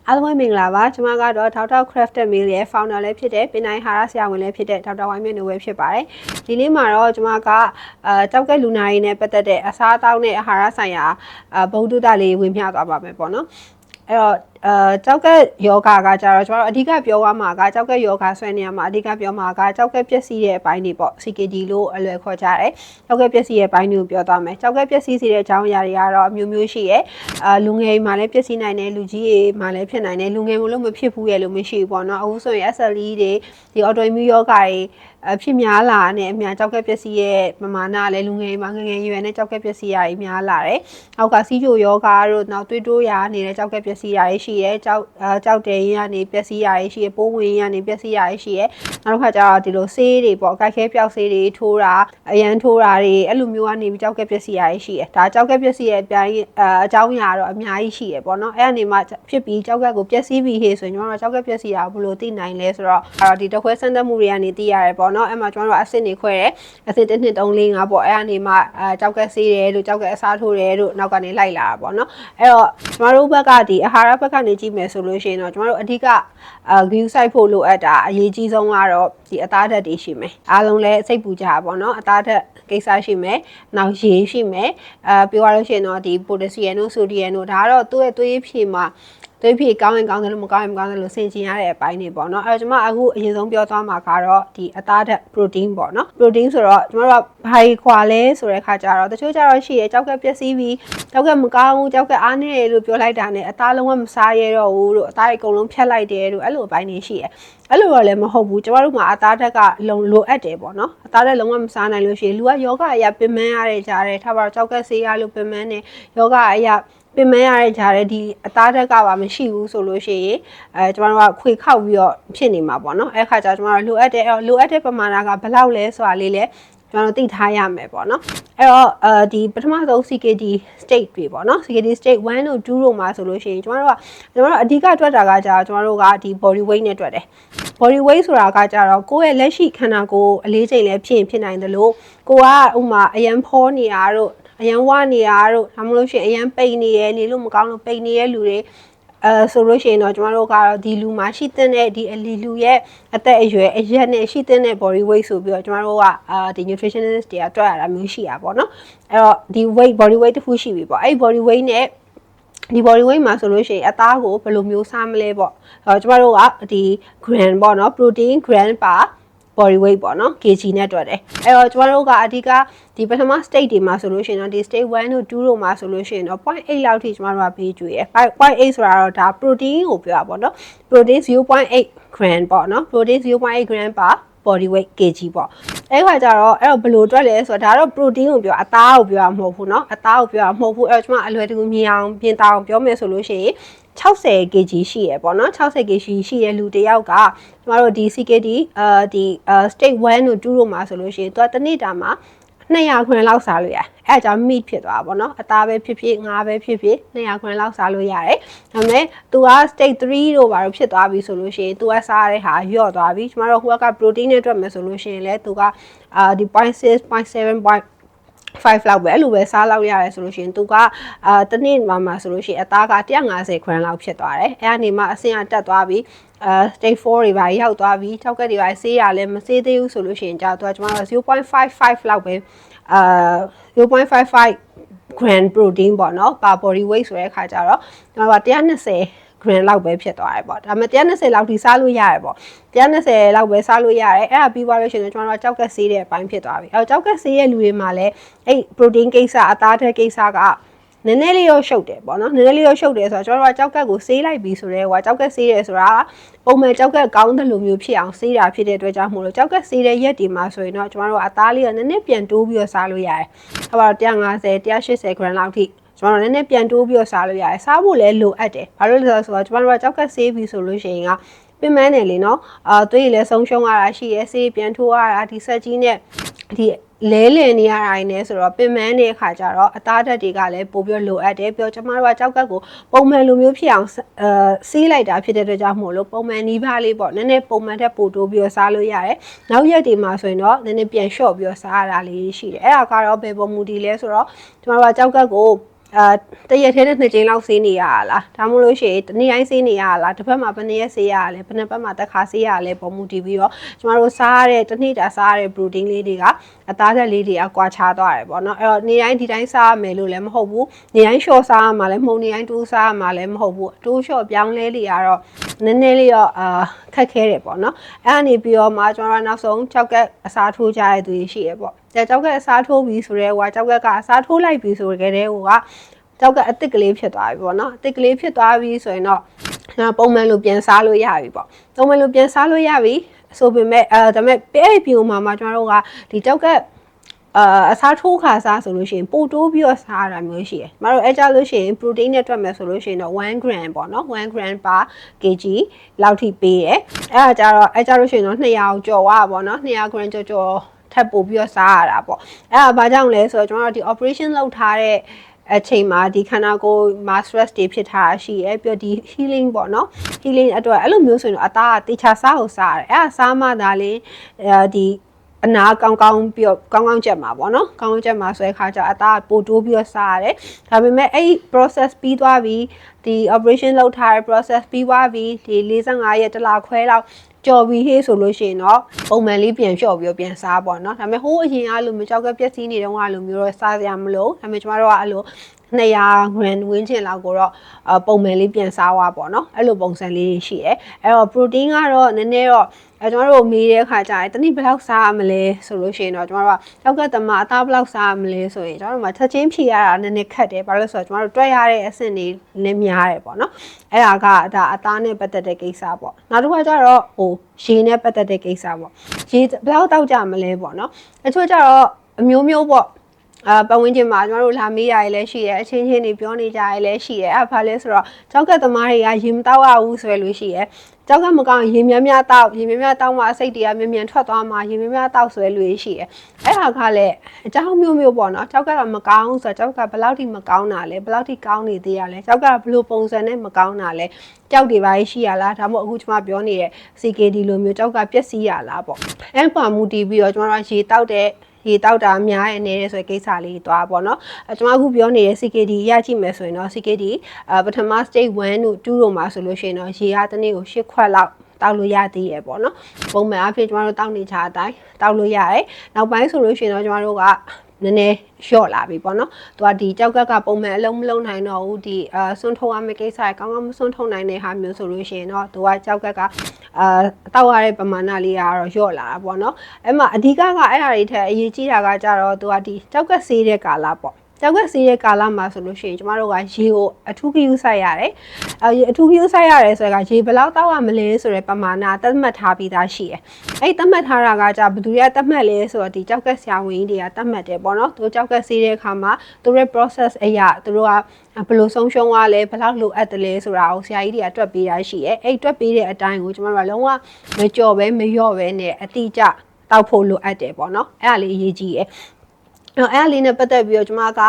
အားလုံးပဲမင်္ဂလာပါကျွန်မကတော့ဒေါက်တာ crafted meal ရဲ့ founder လည်းဖြစ်တဲ့ပင်နိုင်ဟာရဆရာဝန်လည်းဖြစ်တဲ့ဒေါက်တာဝိုင်းမြင့်နိုဝဲဖြစ်ပါတယ်ဒီနေ့မှာတော့ကျွန်မကကြောက်ကဲလူနာရင်းနဲ့ပတ်သက်တဲ့အစားအသောက်နဲ့အာဟာရဆိုင်ရာဗဟုသုတလေးဝေမျှသွားပါမယ်ပေါ့နော်အဲ့တော့ကြောက်ကဲယောဂကကြတော့ကျွန်တော်တို့အဓိကပြောရမှာကကြောက်ကဲယောဂဆွဲနေရမှာအဓိကပြောမှာကကြောက်ကဲပျက်စီးတဲ့အပိုင်းတွေပေါ့ CKD လို့အလွယ်ခေါ်ကြတယ်ကြောက်ကဲပျက်စီးရဲ့အပိုင်းတွေကိုပြောသွားမယ်ကြောက်ကဲပျက်စီးစေတဲ့အကြောင်းအရာတွေကတော့အမျိုးမျိုးရှိရဲ့လူငယ်မှာလည်းပျက်စီးနိုင်တယ်လူကြီးတွေမှာလည်းဖြစ်နိုင်တယ်လူငယ်လို့မဖြစ်ဘူးရဲ့လို့မရှိဘူးပေါ့နော်အခုဆိုရင် SLE တွေဒီ autoimmune ယောဂတွေဖြစ်များလာနဲ့အများကြောက်ကဲပျက်စီးရဲ့ပမာဏလည်းလူငယ်မှာငယ်ရွယ်နဲ့ကြောက်ကဲပျက်စီးရည်များလာတယ်။နောက်ကစီးချိုယောဂတို့နောက်သွေးတိုးရာနေတဲ့ကြောက်ကဲပျက်စီးရည်ရှိရဲကြောက်တယ်ရင်းကနေပျက်စီးရည်ရှိရဲပိုးဝင်ရင်းကနေပျက်စီးရည်ရှိရဲနောက်တစ်ခါကျတော့ဒီလိုဆေးတွေပေါ့ကိုက်ခဲပျောက်ဆေးတွေထိုးတာအရန်ထိုးတာတွေအဲ့လိုမျိုးကနေကြောက်ကဲပျက်စီးရည်ရှိရဲဒါကြောက်ကဲပျက်စီးရဲ့အကြောင်းအရာတော့အများကြီးရှိရဲပေါ့နော်အဲ့အနေမှာဖြစ်ပြီးကြောက်ကဲကိုပျက်စီးပြီးဟေးဆိုရင်ကျွန်တော်တို့ကြောက်ကဲပျက်စီးရဘယ်လိုသိနိုင်လဲဆိုတော့ဒီတခွဲစမ်းသပ်မှုတွေကနေသိရတယ်ပေါ့နော်အဲ့မှာကျွန်တော်တို့အဆင့်တွေခွဲတယ်အဆင့်1 2 3 4 5ပေါ့အဲ့အနေမှာကြောက်ကဲဆေးတယ်လို့ကြောက်ကဲအစားထိုးတယ်လို့နောက်ကနေလိုက်လာတာပေါ့နော်အဲ့တော့ကျွန်တော်တို့ဘက်ကဒီအာဟာရဘက်ကနေကြည့်မယ်ဆိုလို့ရှိရင်တော့ကျွန်တော်တို့အဓိကview site ဖို့လိုအပ်တာအရေးကြီးဆုံးကတော့ဒီအသားဓာတ်တွေရှိမယ်အားလုံးလည်းစိတ်ပူကြပါပေါ့နော်အသားဓာတ်ကိစ္စရှိမယ်နောက်ရေရှိမယ်ပြောရလို့ရှိရင်တော့ဒီ potassium တို့ sodium တို့ဒါကတော့သူ့ရဲ့သွေးဖြည့်မှာသွေးဖြည့်ကောင်းရင်ကောင်းတယ်လို့မကောင်းရင်မကောင်းတယ်လို့ဆင်ခြင်ရတဲ့အပိုင်းတွေပေါ့နော်အဲ့တော့ကျွန်မအခုအရင်ဆုံးပြောသွားမှာကတော့ဒီအသားဓာတ် protein ပေါ့နော် protein ဆိုတော့ကျွန်တော်တို့ကဘာကြီးခွာလဲဆိုတဲ့ခါကျတော့တချို့ကျတော့ရှိရဲကြောက်ကဲပျက်စီးပြီးကြောက်ကဲမကောင်းဘူးကြောက်ကဲအားနေတယ်လို့ပြောလိုက်တာနဲ့အသားလုံးဝမစားရတော့ဘူးလို့အသားအကုန်လုံးဖြတ်လိုက်တယ်လို့အဲ့လိုအပိုင်းတွေရှိရဲအဲ့လိုတော့လည်းမဟုတ်ဘူးကျမတို့မှာအသားဓာတ်ကလိုအပ်တယ်ပေါ့နော်အသားဓာတ်လုံးဝမစားနိုင်လို့ရှိရင်လူကယောဂအရာပင်ပန်းရတဲ့ကြားတယ်ထားပါတော့ကြောက်ကဲဆေးရလို့ပင်ပန်းနေယောဂအရာပင်မရတဲ့ဂျာတဲ့ဒီအသားဓာတ်ကပါမရှိဘူးဆိုလို့ရှိရင်ကျမတို့ကခွေခောက်ပြီးတော့ဖြစ်နေမှာပေါ့နော်အဲ့ခါကျကျမတို့လိုအပ်တဲ့ပမာဏကဘယ်လောက်လဲဆိုတာလေးလဲကျွန်တော်သိထားရမယ်ပေါ့နော်အဲ့တော့ဒီပထမဆုံး CKD state တွေပေါ့နော် CKD state 1တို့2တို့မှာဆိုလို့ရှိရင်ကျွန်တော်တို့အဓိကတွက်တာကကြာကျွန်တော်တို့ကဒီ body weight နဲ့တွက်တယ် body weight ဆိုတာကကြတော့ကိုယ့်ရဲ့လက်ရှိခန္ဓာကိုယ်အလေးချိန်လည်းဖြစ်နိုင်တယ်လို့ကိုကဥမာအရန်ဖောနေရတို့အရန်ဝနေရတို့ဒါမှမဟုတ်ရှင်အရန်ပိန်နေရနေလို့မကောင်းလို့ပိန်နေရလူတွေဆိုလို့ရှိရင်တော့ကျမတို့ကတော့ဒီလူမှာရှိတဲ့ဒီအလီလူရဲ့အသက်အရွယ်အရက်နဲ့ရှိတဲ့ body weight ဆိုပြီးတော့ကျမတို့ကဒီ nutritionist တွေကတွက်ရတာမျိုးရှိတာပေါ့နော်အဲ့တော့ဒီ body weight တစ်ခုရှိပြီပေါ့အဲ့ body weight နဲ့ဒီ body weight မှာဆိုလို့ရှိရင်အသားကိုဘယ်လိုမျိုးစားမလဲပေါ့ကျမတို့ကဒီ gram ပေါ့နော် protein gram per body weight ပေါ့နော် kg နဲ့တွက်တယ်အဲ့တော့ကျမတို့ကအဓိကဒီပထမ state တွေမှာဆိုလို့ရှိရင်တော့ဒီ state 1တို့2တို့မှာဆိုလို့ရှိရင်တော့ 0.8 လောက်ထိကျမတို့ကပေးကြွေးရ 0.8 ဆိုတာတော့ဒါ protein ကိုပြောတာပေါ့နော် protein 0.8 gram ပေါ့နော် protein 0.8 gram per body weight kg ပေါ့အဲ့ခါကျတော့အဲ့တော့ဘယ်လိုတွက်လဲဆိုတော့ဒါတော့ protein ကိုပြောအသားကိုပြောတာမဟုတ်ဘူးเนาะအသားကိုပြောတာမဟုတ်ဘူးအဲ့တော့ကျမအလွယ်တကူမြင်အောင်ပြင်တောင်ပြောမယ်ဆိုလို့ရှိရင်60 kg ရှိရပေါ့နော်60 kg ရှိရလူတယောက်ကကျမတို့ဒီ CKD state 1တို့2တို့မှာဆိုလို့ရှိရင်သူကတစ်နေ့တာမှာ200 gram လောက်စားလို့ရတယ်အဲ့အကြောင်း meat ဖြစ်သွားပါပေါ့နော်အသားပဲဖြစ်ဖြစ်ငါးပဲဖြစ်ဖြစ်200 gram လောက်စားလို့ရတယ်ဒါပေမဲ့သူက state 3တို့ဘာလို့ဖြစ်သွားပြီဆိုလို့ရှိရင်သူကစားတဲ့ဟာညော့သွားပြီကျမတို့ဟိုက protein နဲ့တွက်မယ်ဆိုလို့ရှိရင်လည်းသူကဒီ 0.6 0.7 5 လောက်ပဲအဲ့လိုပဲစားလောက်ရတယ်ဆိုလို့ရှိရင်သူကတနေ့မှာဆိုလို့ရှိရင်အသားက150 gram လောက်ဖြစ်သွားတယ်အဲ့အနေမှာအဆင့်ကတက်သွားပြီstate 4တွေပါရောက်သွားပြီထောက်ကက်တွေပါဆေးရလဲမဆေးသေးဘူးဆိုလို့ရှိရင်ကြာသူကကျွန်တော်တို့0.55 လောက်ပဲ0.55 gram protein ပေါ့နော် per body weight ဆိုတဲ့အခါကျတော့ကျွန်တော်က120 gram လောက်ပဲဖြစ်သွားတယ်ပေါ့ဒါပေမဲ့120လောက်ထိစားလို့ရတယ်ပေါ့120လောက်ပဲစားလို့ရတယ်အဲ့ဒါပြီးသွားလို့ရှိရင်ကျွန်တော်တို့ကြောက်ကက်ဆေးတဲ့အပိုင်းဖြစ်သွားပြီအဲ့တော့ကြောက်ကက်ဆေးရဲ့လူတွေမှာလည်းအဲ့ protein ကိစ္စအသားဓာတ်ကိစ္စကနည်းနည်းလေးရောရှုပ်တယ်ပေါ့နော်နည်းနည်းလေးရောရှုပ်တယ်ဆိုတော့ကျွန်တော်တို့ကကြောက်ကက်ကိုဆေးလိုက်ပြီးဆိုတော့ဟိုကြောက်ကက်ဆေးတယ်ဆိုတာပုံမှန်ကြောက်ကက်ကောင်းတဲ့လူမျိုးဖြစ်အောင်ဆေးတာဖြစ်တဲ့အတွက်ကြောင့်မို့လို့ကြောက်ကက်ဆေးတဲ့ရက်ဒီမှာဆိုရင်တော့ကျွန်တော်တို့အသားလေးကနည်းနည်းပြန်တိုးပြီးတော့စားလို့ရတယ်အဲ့တော့150 180 gram လောက်ထိကျွန်တော်တို့နည်းနည်းပြန်တိုးပြီးတော့စားလို့ရတယ်စားဖို့လည်းလိုအပ်တယ်ဘာလို့လဲဆိုတော့ကျွန်တော်တို့ကကြောက်ကက်ဆေးပြီးဆိုလို့ရှိရင်ကပင်မနေလေနော်သွေးရည်လည်းဆုံးရှုံးရတာရှိရဲဆေးပြန်ထိုးရတာဒီဆက်ကြီးနဲ့ဒီလဲလည်နေရတာနေဆိုတော့ပင်မတဲ့အခါကျတော့အသားဓာတ်တွေကလည်းပိုပြီးလိုအပ်တယ်ပြောကျမတို့ကကြောက်ကက်ကိုပုံမှန်လိုမျိုးဖြစ်အောင်ဆေးလိုက်တာဖြစ်တဲ့အတွက်ကြောင့်မို့လို့ပုံမှန်နီးပါးလေးပေါ့နည်းနည်းပုံမှန်ထက်ပိုတိုးပြီးတော့စားလို့ရတယ်နောက်ရက်တွေမှာဆိုရင်တော့နည်းနည်းပြန်လျှော့ပြီးတော့စားရတာလေးရှိတယ်အဲ့ဒါကတော့ဘယ်ပုံမူတည်လဲဆိုတော့ကျမတို့ကကြောက်ကက်ကို တရက်ထဲနဲ့2ကြိမ်လောက်ဆေးနေရလားဒါမှမဟုတ်ရှင်နေ့တိုင်းဆေးနေရလားတစ်ဖက်မှာဘယ်နှစ်ရက်ဆေးရလဲဘယ်နှစ်ပတ်မှာတစ်ခါဆေးရလဲပုံမူတည်ပြီးတော့ကျမတို့စားရတဲ့တစ်နေ့တာစားရတဲ့ protein လေးတွေကအသားသက်လေးတွေကကွာခြားသွားတယ်ပေါ့နော်အဲ့တော့နေ့တိုင်းဒီတိုင်းစားရမယ်လို့လည်းမဟုတ်ဘူးနေ့တိုင်း short စားရမှာလည်းမဟုတ်နေ့တိုင်းတိုးစားရမှာလည်းမဟုတ်ဘူးတိုး short ပြောင်းလဲလေးကတော့နည်းနည်းလေးတော့ခက်ခဲတယ်ပေါ့နော်အဲ့အနေပြီးတော့မှကျွန်တော်တို့နောက်ဆုံးကြောက်ကအစားထိုးကြရတဲ့သူတွေရှိရပေါ့ကြောက်ကအစားထိုးပြီးဆိုတော့ကြောက်ကအစားထိုးလိုက်ပြီးဆိုကြတဲ့ဟိုကကြောက်ကအစ်စ်ကလေးဖြစ်သွားပြီပေါ့နော်အစ်စ်ကလေးဖြစ်သွားပြီဆိုရင်တော့ပုံမှန်လိုပြန်စားလို့ရပြီပေါ့ပုံမှန်လိုပြန်စားလို့ရပြီဆိုပေမဲ့ဒါပေမဲ့အဲ့ဒီပုံမှာကျွန်တော်တို့ကဒီကြောက်ကအစားထိုးခါစားဆိုလို့ရှိရင်ပို့တိုးပြီးတော့စားရတာမျိုးရှိတယ်။မတို့အဲ့ကြလို့ရှိရင် protein နဲ့တွက်မယ်ဆိုလို့ရှိရင်တော့1 gram ပေါ့နော်1 gram per kg လောက်ထိပေးတယ်။အဲ့ဒါကြတော့အဲ့ကြလို့ရှိရင်တော့200ကျော်သွားပါပေါ့နော်200 gram ကျော်ထပ်ပို့ပြီးတော့စားရတာပေါ့။အဲ့ဒါဘာကြောင့်လဲဆိုတော့ကျွန်တော်တို့ဒီ operation လုပ်ထားတဲ့အချိန်မှာဒီခန္ဓာကိုယ်မှာ stress တွေဖြစ်ထားတာရှိရဲပြီးတော့ဒီ healing ပေါ့နော် healing အတွက်အဲ့လိုမျိုးဆိုရင်တော့အသားကတေချာစားကိုစားရတယ်အဲ့ဒါစားမှသာလေဒီအနာကောင်းပြီးတော့ကောင်းကြက်မှာပေါ့နော်ကောင်းကြက်မှာဆိုတဲ့ခါကျအသားပိုတိုးပြီးတော့စားရတယ်ဒါပေမဲ့အဲ့ process ပြီးသွားပြီဒီ operation လုပ်ထားတဲ့ process ပြီးသွားပြီဒီ45ရက်တစ်လခွဲလောက်ကြော်ပြီးဟေးဆိုလို့ရှိရင်တော့ပုံမှန်လေးပြန်လျှော့ပြီးတော့ပြန်စားပေါ့နော်ဒါပေမဲ့ဟိုးအရင်ကလိုမျိုးကြောက်ကပြက်စီးနေတုန်းကလိုမျိုးတော့စားစရာမလိုဒါပေမဲ့ကျမတို့ကအဲ့လို200 gram ဝန်းကျင်လောက်ကိုတော့ပုံမှန်လေးပြန်စားသွားပေါ့နော်အဲ့လိုပုံစံလေးရှိရဲအဲ့တော့ protein ကတော့နည်းနည်းတော့ကျွန်တော်တို့မေးတဲ့အခါကျရင်တနည်းဘယ်လောက်စားရမလဲဆိုလို့ရှိရင်တော့ကျွန်တော်တို့ကကြောက်ကသမအသားဘယ်လောက်စားရမလဲဆိုရင်ကျွန်တော်တို့မှာချက်ချင်းဖြေရတာနည်းနည်းခက်တယ်ဘာလို့လဲဆိုတော့ကျွန်တော်တို့တွက်ရတဲ့အဆင့်တွေလည်းများတယ်ပေါ့နော်အဲ့ဒါကဒါအသားနဲ့ပတ်သက်တဲ့ကိစ္စပေါ့နောက်တစ်ခါကျတော့ဟိုရေနဲ့ပတ်သက်တဲ့ကိစ္စပေါ့ရေဘယ်လောက်တောက်ကြမလဲပေါ့နော်အချို့ကျတော့အမျိုးမျိုးပေါ့ပတ်ဝန်းကျင်မှာကျွန်တော်တို့လာမေးရရလည်းရှိတယ်အချင်းချင်းတွေပြောနေကြရလည်းရှိတယ်အဲ့ဘာလဲဆိုတော့ကြောက်ကသမားတွေကရေမတောက်ရဘူးဆိုရလို့ရှိရဲကြောက်ကမကောင်းရေများများတောက်ရေများများတောက်မှအစိတ်တွေကမြန်မြန်ထွက်သွားမှရေများများတောက်ဆွဲလို့ရှိရဲအဲ့ဟာကလည်းအကြောင်းမျိုးပေါ့နော်ကြောက်ကမကောင်းဆိုတော့ကြောက်ကဘယ်လောက်ထိမကောင်းတာလဲဘယ်လောက်ထိကောင်းနေသေးရလဲကြောက်ကဘယ်လိုပုံစံနဲ့မကောင်းတာလဲကြောက်တွေပါရှိရလားဒါမှမဟုတ်အခုကျွန်မပြောနေတဲ့ CKD လိုမျိုးကြောက်ကပျက်စီးရလားပေါ့အဲ့ပါမူတည်ပြီးတော့ကျွန်တော်တို့ရေတောက်တဲ့ရေတောက်တာများရနေတယ်ဆိုတဲ့ကိစ္စလေးသွားပေါ့နော်ကျွန်မအခုပြောနေတဲ့ CKD ရကြည့်မယ်ဆိုရင်တော့ CKD ပထမ stage 1တို့2တို့မှာဆိုလို့ရှိရင်တော့ရေအားတစ်နေ့ကို8ခွက်လောက်တောက်လို့ရသေးရပေါ့နော်ပုံမှန်အဖြစ်ကျွန်တော်တို့တောက်နေကြအတိုင်းတောက်လို့ရတယ်နောက်ပိုင်းဆိုလို့ရှိရင်တော့ကျွန်တော်တို့ကနည်းနည်းလျှော့လာပြီပေါ့နော်သူကဒီကြောက်ကပုံမှန်အလုံးမလုံးနိုင်တော့ဘူးဒီဆွန်းထုံရမယ့်ကိစ္စကောင်းကောင်းမဆွန်းထုံနိုင်တဲ့ဟာမျိုးဆိုလို့ရှိရင်တော့သူကကြောက်ကတောက်ရတဲ့ပမာဏလေးကတော့လျော့လာတာပေါ့နော်အဲ့မှာအဓိကကအဲ့ဒါတွေထက်အရေးကြီးတာကကြတော့သူကဒီကြောက်ကဆေးတဲ့ကာလပေါ့ကြောက်ကဆေးရဲ့ကာလမှာဆိုလို့ရှိရင်ကျမတို့ကရေကိုအထူးဂရုစိုက်ရတယ်အထူးဂရုစိုက်ရတယ်ဆိုတော့ရေဘယ်လောက်တောက်ရမလဲဆိုတဲ့ပမာဏသတ်မှတ်ထားပြီးသားရှိတယ်အဲ့သတ်မှတ်ထားတာကကြဘယ်သူတွေကသတ်မှတ်လဲဆိုတော့ဒီကြောက်ကဆရာဝန်ကြီးတွေကသတ်မှတ်တယ်ပေါ့နော်သူကြောက်ကဆေးတဲ့အခါမှာသူတို့ process အရာသူတို့ကဘယ်လိုဆုံးရှုံးသွားလဲဘယ်လောက်လိုအပ်တယ်လဲဆိုတာကိုဆရာကြီးတွေကတွက်ပေးတာရှိရဲ့အဲ့တွက်ပေးတဲ့အတိုင်းကိုကျမတို့ကလုံးဝမကြော်ပဲမလျော့ပဲနဲ့အတိအကျတောက်ဖို့လိုအပ်တယ်ပေါ့နော်အဲ့ဒါလေးအရေးကြီးရဲ့အဲ့လေးနဲ့ပတ်သက်ပြီးတော့ကျွန်မက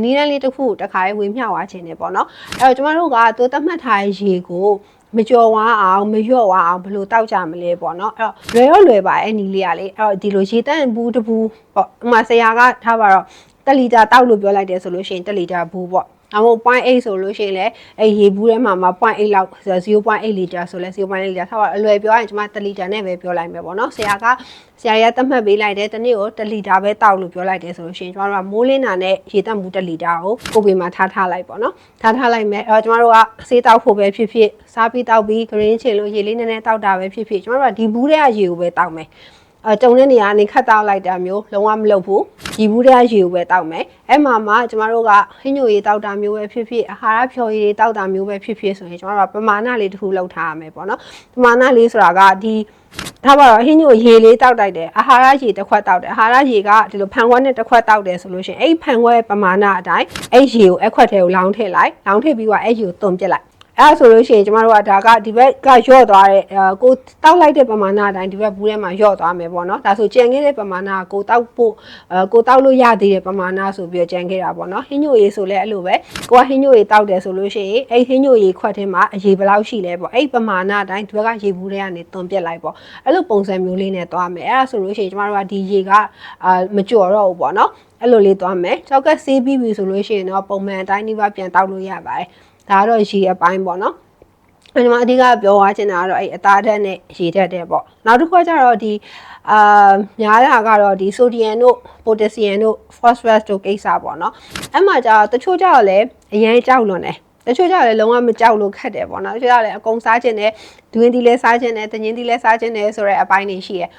နီးနှန်းလေးတစ်ခုတခါလေးဝေမျှသွားခြင်းနေပေါ့နော်အဲ့တော့ကျွန်မတို့ကသူသတ်မှတ်ထားတဲ့ရေကိုမကြော်ဝါအောင်မလျော့ဝါအောင်ဘယ်လိုတောက်ကြမလဲပေါ့နော်အဲ့တော့လွယ်ပါအဲ့နီးလေးကလေအဲ့တော့ဒီလိုရေတန့်ဘူးတဘူးပေါ့ဥမာဆရာကထားပါတော့1လီတာတောက်လို့ပြောလိုက်တယ်ဆိုလို့ရှိရင်1လီတာဘူးပေါ့အမို့ 0.8 ဆိုလို့ရှိရင်လည်းအဲ့ရေဘူးထဲမှာ0.8လောက်0.8 လီတာဆိုလဲ0.8 လီတာထားပါအလွယ်ပြောရင်ကျွန်မ1လီတာနဲ့ပဲပြောလိုက်မယ်ပေါ့နော်ဆရာရသတ်မှတ်ပေးလိုက်တယ်တနေ့ကို1လီတာပဲတောက်လို့ပြောလိုက်တယ်ဆိုလို့ရှိရင်ကျွန်တော်တို့ကမိုးလင်းတာနဲ့ရေတက်မှု1လီတာကိုကိုပေမှာထားလိုက်ပေါ့နော်ထားလိုက်မယ်အဲ့တော့ကျွန်တော်တို့ကဆေးတောက်ဖို့ပဲဖြစ်ဖြစ်စားပြီးတောက်ပြီးဂရင်းချင်လို့ရေလေးနည်းနည်းတောက်တာပဲဖြစ်ဖြစ်ကျွန်တော်တို့ကဒီဘူးထဲကရေကိုပဲတောက်မယ်ကြုံတဲ့နေရာကနေခတ်တောက်လိုက်တာမျိုးလုံးဝမလုပ်ဘူးဒီဘူးတဲ့ရေကိုပဲတောက်မယ်အဲ့မှာမှကျမတို့ကဟင်းညိုရေတောက်တာမျိုးပဲဖြစ်ဖြစ်အာဟာရဖြော်ရည်တွေတောက်တာမျိုးပဲဖြစ်ဖြစ်ဆိုရင်ကျမတို့ကပမာဏလေးတစ်ခုလောက်ထားရမယ်ပေါ့နော်ပမာဏလေးဆိုတာကဒီထားပါတော့ဟင်းညိုရေလေးတောက်တိုက်တယ်အာဟာရရေတစ်ခွက်တောက်တယ်အာဟာရရေကဒီလိုဖန်ခွက်နဲ့တစ်ခွက်တောက်တယ်ဆိုလို့ရှိရင်အဲ့ဖန်ခွက်ပမာဏအတိုင်းအဲ့ရေကိုအဲ့ခွက်ထဲကိုလောင်းထည့်လိုက်လောင်းထည့်ပြီးတော့အဲ့ရေကိုသွန်ပစ်လိုက်အဲ့ဆိုလို့ရှိရင်ကျမတို့ကဒါကဒီဘက်ကလျော့သွားတဲ့ကိုတောက်လိုက်တဲ့ပမာဏအတိုင်းဒီဘက်ဘူးထဲမှာလျော့သွားမယ်ပေါ့နော်ဒါဆိုကြံခဲ့တဲ့ပမာဏကိုတောက်ဖို့ကိုတောက်လို့ရသေးတဲ့ပမာဏဆိုပြီးတော့ကြံခဲ့တာပေါ့နော်ဟင်းညိုရေဆိုလဲအဲ့လိုပဲကိုကဟင်းညိုရေတောက်တယ်ဆိုလို့ရှိရင်အဲ့ဟင်းညိုရေခွက်ထဲမှာအရေဘယ်လောက်ရှိလဲပေါ့အဲ့ပမာဏအတိုင်းဒီဘက်ကရေဘူးထဲကနေသွန်ပစ်လိုက်ပေါ့အဲ့လိုပုံစံမျိုးလေးနဲ့သွားမယ်အဲ့ဒါဆိုလို့ရှိရင်ကျမတို့ကဒီရေကမကြော်တော့ဘူးပေါ့နော် အဲ့လိုလေးသွားမယ်ကြောက်ကဆေးပြီးပြီဆိုလို့ရှိရင်တော့ပုံမှန်အတိုင်းဒီပါပြန်တောက်လို့ရပါတယ်ဒါကတော့ရေအပိုင်းပေါ့နော်အဲ့ဒီမှာအဓိကပြောသွားချင်တာကတော့အဲ့အသားဓာတ်နဲ့ရေဓာတ်တဲ့ပေါ့နောက်တစ်ခုကျတော့ဒီများတာကတော့ဒီဆိုဒီယမ်တို့ပိုတက်ဆီယမ်တို့ဖော့စဖရပ်တို့ကိစ္စပေါ့နော်အဲ့မှာကျတော့တချို့ကျတော့လည်းအရင်ကြောက်လွန်တယ်တချို့ကျတော့လည်းလုံးဝမကြောက်လို့ခက်တယ်ပေါ့နော်တချို့ကျတော့လည်းအကုန်စားခြင်းနဲ့ဒွင်းတီလည်းစားခြင်းနဲ့တငင်းတီလည်းစားခြင်းနဲ့ဆိုတဲ့အပိုင်းတွေရှိရယ်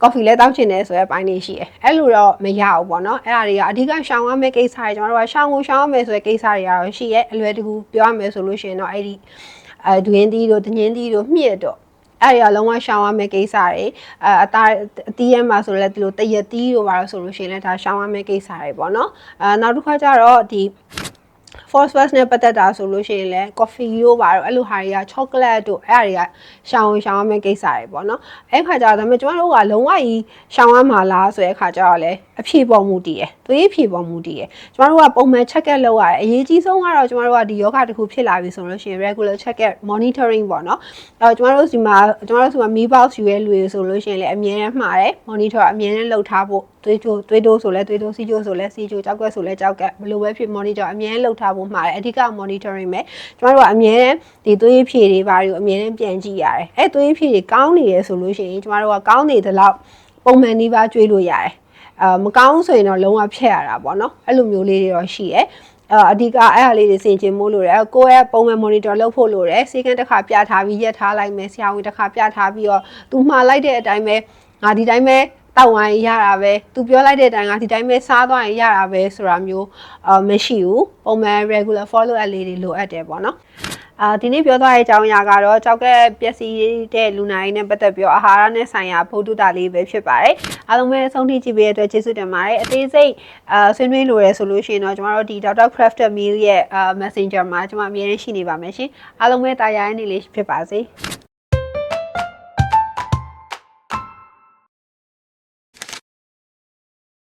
ကော်ဖီလည်းတောက်ချင်တယ်ဆိုတဲ့အပိုင်းတွေရှိတယ်အဲ့လိုတော့မရဘူးပေါ့နော်အဲ့ဒါတွေကအဓိကရှောင်ရမယ့်ကိစ္စတွေကျွန်တော်တို့ကရှောင်ရမယ်ဆိုတဲ့ကိစ္စတွေကတော့ရှိရဲအလွယ်တကူပြောရမယ်ဆိုလို့ရှိရင်တော့အဲ့ဒီဒွင်းတီတို့တငင်းတီတို့မြင့်တော့အဲ့ရလုံးဝရှောင်ရမယ့်ကိစ္စတွေအတီးရဲမှာဆိုလည်းဒီလိုတရက်တီးတို့ပါလို့ဆိုလို့ရှိရင်လည်းဒါရှောင်ရမယ့်ကိစ္စတွေပေါ့နော်နောက်တစ်ခါကျတော့ဒီphosphorus နဲ့ပတ်သက်တာဆိုလို့ရှိရင်လည်း coffee တို့ပါတော့အဲ့လိုဟာတွေက chocolate တို့အဲ့ဒါတွေကရှောင်ရမယ့်ကိစ္စတွေပေါ့နော်အဲ့ခါကျတော့ဒါပေမဲ့ကျမတို့ကလုံးဝကြီးရှောင်ရမှာလားဆိုတဲ့အခါကျတော့လည်းအဖြေပေါ်မှုတည်ရယ်သွေးဖြေပေါ်မှုတည်ရယ်ကျမတို့ကပုံမှန် check လုပ်ရတယ်အရေးကြီးဆုံးကတော့ကျမတို့ကဒီယောဂတစ်ခုဖြစ်လာပြီဆိုလို့ရှိရင် regular check monitoring ပေါ့နော်အဲ့တော့ကျမတို့စီမှာမီးပေါက်ယူရဲလူတွေဆိုလို့ရှိရင်လည်းအမြဲတမ်းမှားတယ် monitor အမြဲတမ်းလုပ်ထားဖို့သွေးတိုးဆိုလဲသွေးတိုးစီးကျိုးဆိုလဲစီးကျိုးကြောက်ကွက်ဆိုလဲကြောက်ကက်ဘယ်လိုပဲဖြစ် monitor အမြဲတမ်းလုပ်ထားဖို့မှားတယ်အဓိက monitoring ပဲကျမတို့ကအမြဲတမ်းဒီသွေးဖြည့်တွေဘာတွေကိုအမြဲတမ်းပြန်ကြည့်ရတယ်အဲ့သွေးဖြည့်တွေကောင်းနေရဆိုလို့ရှိရင်ကျမတို့ကကောင်းနေသလောက်ပုံမှန်နှီးပါကျွေးလို့ရတယ်မကောင်းဆိုရင်တော့လုံးဝဖျက်ရတာပေါ့နော်အဲ့လိုမျိုးလေးတွေတော့ရှိရဲအဓိကအဲ့ဟာလေးတွေစင်ကျင်မို့လို့ရတယ်ကိုယ့်ရဲ့ပုံမှန် monitor လုပ်ဖို့လို့ရတယ်စေကန်းတစ်ခါပြထားပြီးရက်ထားလိုက်မယ်ဆရာဝန်တစ်ခါပြထားပြီးတော့သူမှားလိုက်တဲ့အတိုင်းပဲငါဒီတိုင်းပဲတောက်ဝိုင်းရတာပဲသူပြောလိုက်တဲ့အတိုင်းကဒီတိုင်းပဲစားသွားရင်ရတာပဲဆိုတာမျိုးမရှိဘူးပုံမှန် regular follow up လေးတွေလိုအပ်တယ်ပေါ့နော်ဒီနေ့ပြောသွားတဲ့အကြောင်းအရာကတော့ကြောက်ကက်ပျက်စီးတဲ့လူနာတွေနဲ့ပတ်သက်ပြီးတော့အာဟာရနဲ့ဆိုင်ရာဘုဒ္ဓတာလေးပဲဖြစ်ပါတယ်အားလုံးပဲအဆုံးထိကြည့်ပေးတဲ့အတွက်ကျေးဇူးတင်ပါတယ်အသေးစိတ်ဆွေးနွေးလိုရဲဆိုလို့ရှိရင်တော့ကျမတို့ဒီ Dr. Crafted Meal ရဲ့ Messenger မှာကျမအမြဲတမ်းရှိနေပါမယ်ရှင်အားလုံးပဲတာယာရနေလေးဖြစ်ပါစေ